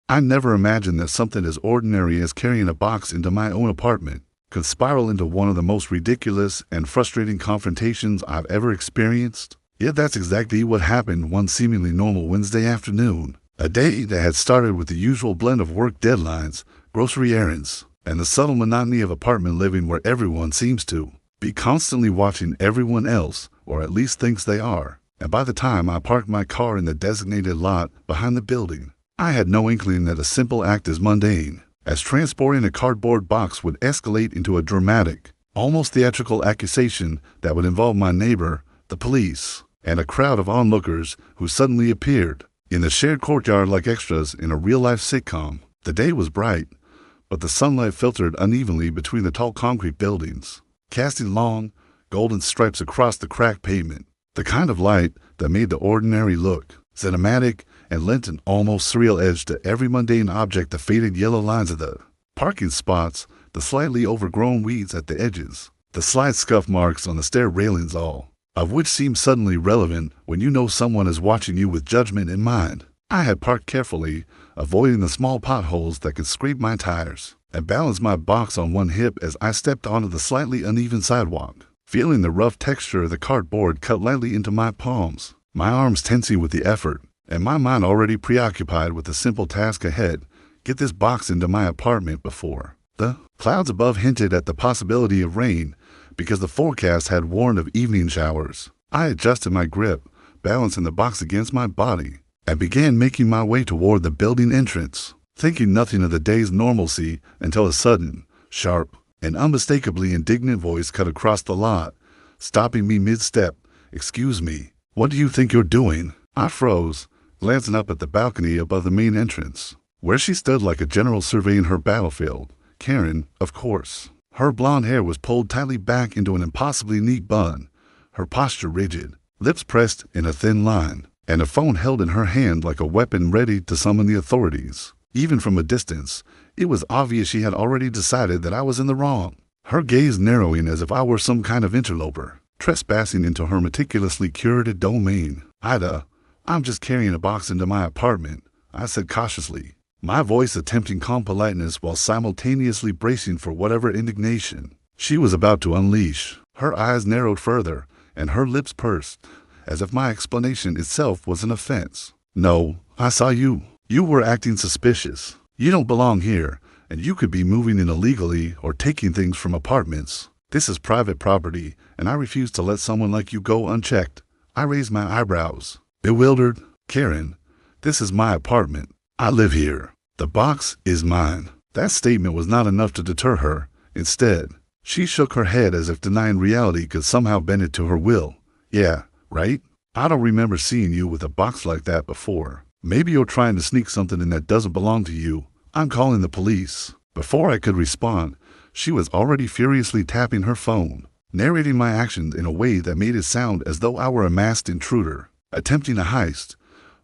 I never imagined that something as ordinary as carrying a box into my own apartment could spiral into one of the most ridiculous and frustrating confrontations I've ever experienced. Yet that's exactly what happened one seemingly normal Wednesday afternoon. A day that had started with the usual blend of work deadlines, grocery errands, and the subtle monotony of apartment living where everyone seems to be constantly watching everyone else, or at least thinks they are. And by the time I parked my car in the designated lot behind the building, I had no inkling that a simple act as mundane as transporting a cardboard box would escalate into a dramatic, almost theatrical accusation that would involve my neighbor, the police, and a crowd of onlookers who suddenly appeared in the shared courtyard like extras in a real-life sitcom. The day was bright, but the sunlight filtered unevenly between the tall concrete buildings, casting long, golden stripes across the cracked pavement. The kind of light that made the ordinary look cinematic and lent an almost surreal edge to every mundane object. The faded yellow lines of the parking spots, the slightly overgrown weeds at the edges, the slight scuff marks on the stair railings, all of which seem suddenly relevant when you know someone is watching you with judgment in mind. I had parked carefully, avoiding the small potholes that could scrape my tires, and balanced my box on one hip as I stepped onto the slightly uneven sidewalk, feeling the rough texture of the cardboard cut lightly into my palms, my arms tensing with the effort, and my mind already preoccupied with the simple task ahead: get this box into my apartment before the clouds above hinted at the possibility of rain, because the forecast had warned of evening showers. I adjusted my grip, balancing the box against my body, and began making my way toward the building entrance, thinking nothing of the day's normalcy until a sudden, sharp, and unmistakably indignant voice cut across the lot, stopping me mid-step. "Excuse me, what do you think you're doing?" I froze, glancing up at the balcony above the main entrance, where she stood like a general surveying her battlefield. Karen, of course. Her blonde hair was pulled tightly back into an impossibly neat bun, her posture rigid, lips pressed in a thin line, and a phone held in her hand like a weapon ready to summon the authorities. Even from a distance, it was obvious she had already decided that I was in the wrong, her gaze narrowing as if I were some kind of interloper, trespassing into her meticulously curated domain. "Ida, I'm just carrying a box into my apartment," I said cautiously, my voice attempting calm politeness while simultaneously bracing for whatever indignation she was about to unleash. Her eyes narrowed further, and her lips pursed, as if my explanation itself was an offense. "No, I saw you. You were acting suspicious. You don't belong here, and you could be moving in illegally or taking things from apartments. This is private property, and I refuse to let someone like you go unchecked." I raised my eyebrows, bewildered. "Karen, this is my apartment. I live here. The box is mine." That statement was not enough to deter her. Instead, she shook her head as if denying reality could somehow bend it to her will. "Yeah, right? I don't remember seeing you with a box like that before. Maybe you're trying to sneak something in that doesn't belong to you. I'm calling the police." Before I could respond, she was already furiously tapping her phone, narrating my actions in a way that made it sound as though I were a masked intruder, attempting a heist,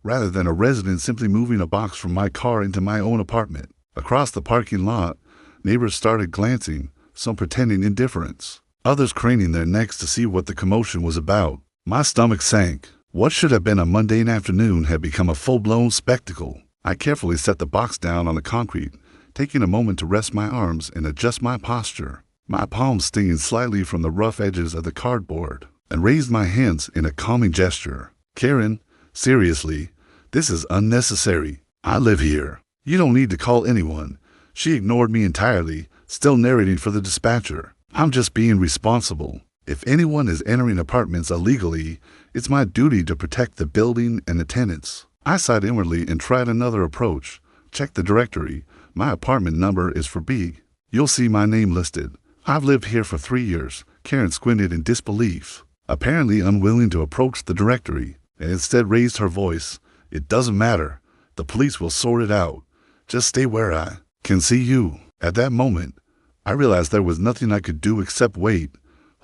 rather than a resident simply moving a box from my car into my own apartment. Across the parking lot, neighbors started glancing, some pretending indifference, others craning their necks to see what the commotion was about. My stomach sank. What should have been a mundane afternoon had become a full-blown spectacle. I carefully set the box down on the concrete, taking a moment to rest my arms and adjust my posture, my palms stinging slightly from the rough edges of the cardboard, and raised my hands in a calming gesture. "Karen, seriously, this is unnecessary. I live here. You don't need to call anyone." She ignored me entirely, still narrating for the dispatcher. "I'm just being responsible. If anyone is entering apartments illegally, it's my duty to protect the building and the tenants." I sighed inwardly and tried another approach. "Check the directory. My apartment number is for B. You'll see my name listed. I've lived here for 3 years." Karen squinted in disbelief, apparently unwilling to approach the directory, and instead raised her voice. "It doesn't matter. The police will sort it out. Just stay where I can see you." At that moment, I realized there was nothing I could do except wait,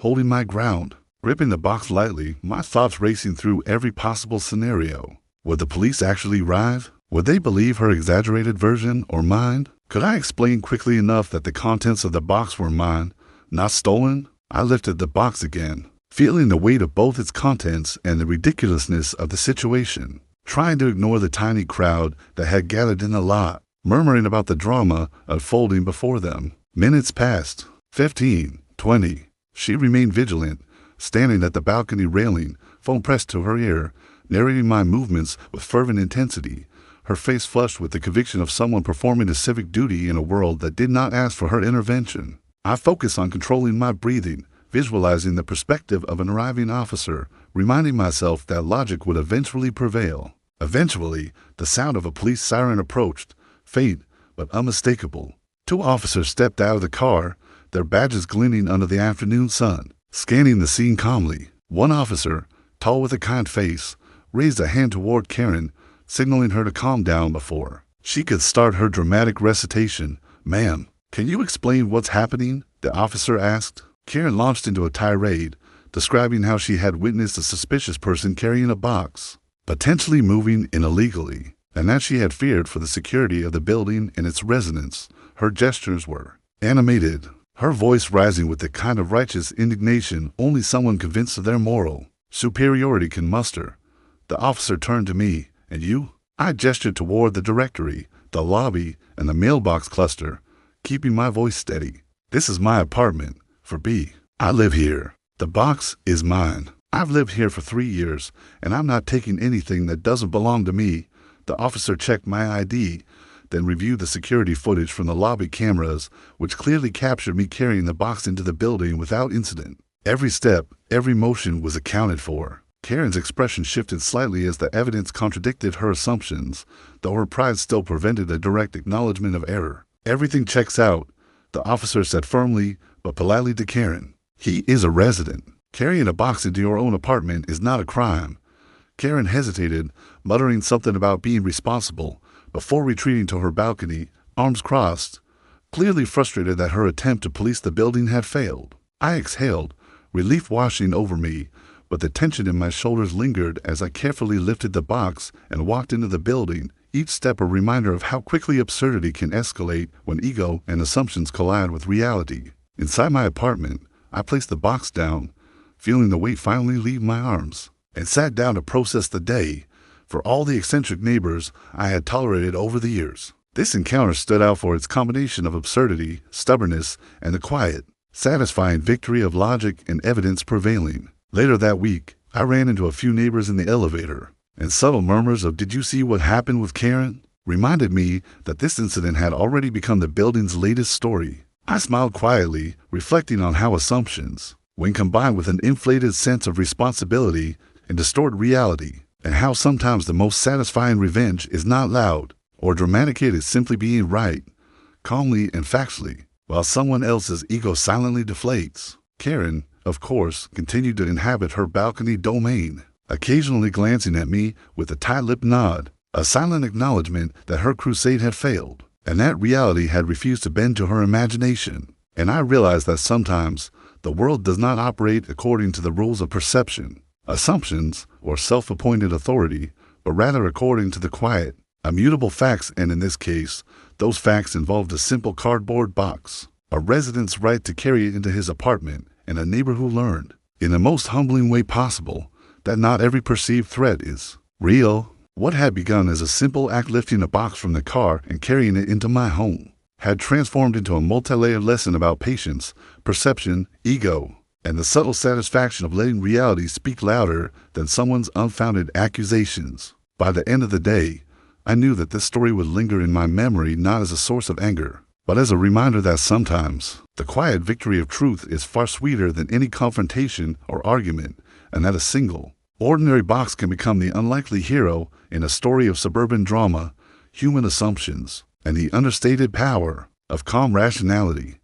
holding my ground, gripping the box lightly, my thoughts racing through every possible scenario. Would the police actually arrive? Would they believe her exaggerated version or mine? Could I explain quickly enough that the contents of the box were mine, not stolen? I lifted the box again, feeling the weight of both its contents and the ridiculousness of the situation, trying to ignore the tiny crowd that had gathered in the lot. murmuring about the drama unfolding before them. Minutes passed. 15, 20. She remained vigilant, standing at the balcony railing, phone pressed to her ear, narrating my movements with fervent intensity, her face flushed with the conviction of someone performing a civic duty in a world that did not ask for her intervention. I focused on controlling my breathing, visualizing the perspective of an arriving officer, reminding myself that logic would eventually prevail. Eventually, the sound of a police siren approached, faint but unmistakable. Two officers stepped out of the car, their badges glinting under the afternoon sun, scanning the scene calmly. One officer, tall with a kind face, raised a hand toward Karen, signaling her to calm down before she could start her dramatic recitation. "Ma'am, can you explain what's happening?" the officer asked. Karen launched into a tirade, describing how she had witnessed a suspicious person carrying a box, potentially moving in illegally, and that she had feared for the security of the building and its residents. Her gestures were animated, her voice rising with the kind of righteous indignation only someone convinced of their moral superiority can muster. The officer turned to me. "And you?" I gestured toward the directory, the lobby, and the mailbox cluster, keeping my voice steady. "This is my apartment, for B. I live here. The box is mine. I've lived here for 3 years, and I'm not taking anything that doesn't belong to me." The officer checked my ID, then reviewed the security footage from the lobby cameras, which clearly captured me carrying the box into the building without incident. Every step, every motion was accounted for. Karen's expression shifted slightly as the evidence contradicted her assumptions, though her pride still prevented a direct acknowledgement of error. "Everything checks out," the officer said firmly but politely to Karen. "He is a resident. Carrying a box into your own apartment is not a crime." Karen hesitated, muttering something about being responsible, before retreating to her balcony, arms crossed, clearly frustrated that her attempt to police the building had failed. I exhaled, relief washing over me, but the tension in my shoulders lingered as I carefully lifted the box and walked into the building, each step a reminder of how quickly absurdity can escalate when ego and assumptions collide with reality. Inside my apartment, I placed the box down, feeling the weight finally leave my arms, and sat down to process the day, for all the eccentric neighbors I had tolerated over the years. This encounter stood out for its combination of absurdity, stubbornness, and the quiet, satisfying victory of logic and evidence prevailing. Later that week, I ran into a few neighbors in the elevator, and subtle murmurs of "Did you see what happened with Karen?" reminded me that this incident had already become the building's latest story. I smiled quietly, reflecting on how assumptions, when combined with an inflated sense of responsibility, and distort reality, and how sometimes the most satisfying revenge is not loud or dramaticated, simply being right, calmly and factually, while someone else's ego silently deflates. Karen, of course, continued to inhabit her balcony domain, occasionally glancing at me with a tight-lipped nod, a silent acknowledgement that her crusade had failed, and that reality had refused to bend to her imagination. And I realized that sometimes the world does not operate according to the rules of perception, assumptions, or self-appointed authority, but rather according to the quiet, immutable facts, and in this case, those facts involved a simple cardboard box, a resident's right to carry it into his apartment, and a neighbor who learned, in the most humbling way possible, that not every perceived threat is real. What had begun as a simple act, lifting a box from the car and carrying it into my home, had transformed into a multi-layered lesson about patience, perception, ego, and the subtle satisfaction of letting reality speak louder than someone's unfounded accusations. By the end of the day, I knew that this story would linger in my memory not as a source of anger, but as a reminder that sometimes the quiet victory of truth is far sweeter than any confrontation or argument, and that a single, ordinary box can become the unlikely hero in a story of suburban drama, human assumptions, and the understated power of calm rationality.